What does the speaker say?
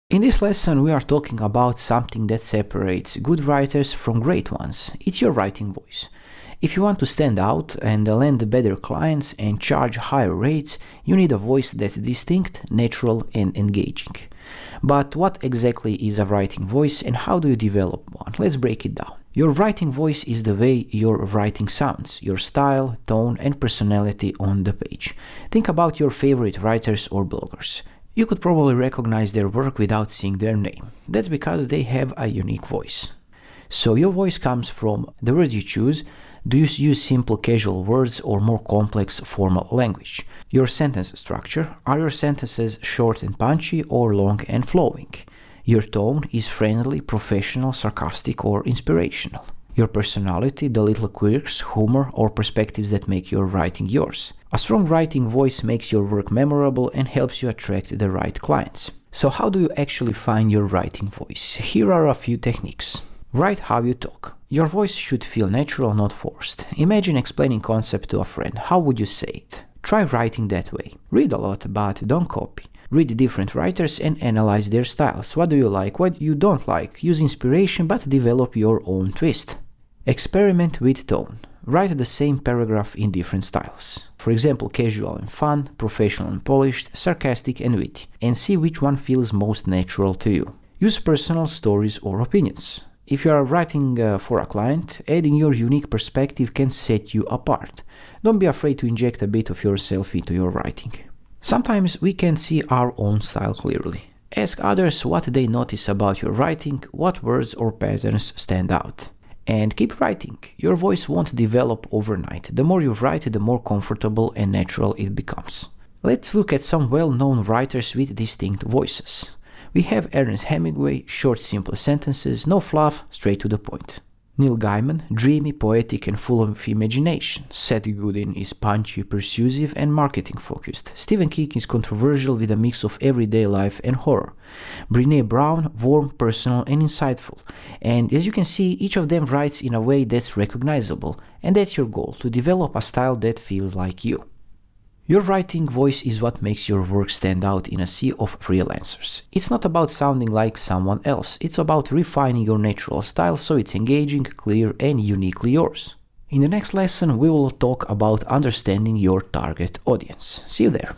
In this lesson, we are talking about something that separates good writers from great ones. It's your writing voice. If you want to stand out and land better clients and charge higher rates, you need a voice that's distinct, natural, and engaging. But what exactly is a writing voice and how do you develop one? Let's break it down. Your writing voice is the way your writing sounds, your style, tone, and personality on the page. Think about your favorite writers or bloggers. You could probably recognize their work without seeing their name. That's because they have a unique voice. So your voice comes from the words you choose. Do you use simple casual words or more complex formal language? Your sentence structure. Are your sentences short and punchy or long and flowing? Your tone is friendly, professional, sarcastic, or inspirational. Your personality, the little quirks, humor, or perspectives that make your writing yours. A strong writing voice makes your work memorable and helps you attract the right clients. So how do you actually find your writing voice? Here are a few techniques. Write how you talk. Your voice should feel natural, not forced. Imagine explaining concept to a friend. How would you say it? Try writing that way. Read a lot, but don't copy. Read different writers and analyze their styles. What do you like? What you don't like? Use inspiration, but develop your own twist. Experiment with tone. Write the same paragraph in different styles. For example, casual and fun, professional and polished, sarcastic and witty, and see which one feels most natural to you. Use personal stories or opinions. If you are writing for a client, adding your unique perspective can set you apart. Don't be afraid to inject a bit of yourself into your writing. Sometimes we can see our own style clearly. Ask others what they notice about your writing, what words or patterns stand out. And keep writing. Your voice won't develop overnight. The more you write, the more comfortable and natural it becomes. Let's look at some well-known writers with distinct voices. We have Ernest Hemingway, short, simple sentences, no fluff, straight to the point. Neil Gaiman, dreamy, poetic, and full of imagination. Seth Godin is punchy, persuasive, and marketing-focused. Stephen King is controversial with a mix of everyday life and horror. Brené Brown, warm, personal, and insightful. And as you can see, each of them writes in a way that's recognizable. And that's your goal, to develop a style that feels like you. Your writing voice is what makes your work stand out in a sea of freelancers. It's not about sounding like someone else, it's about refining your natural style so it's engaging, clear, and uniquely yours. In the next lesson, we will talk about understanding your target audience. See you there.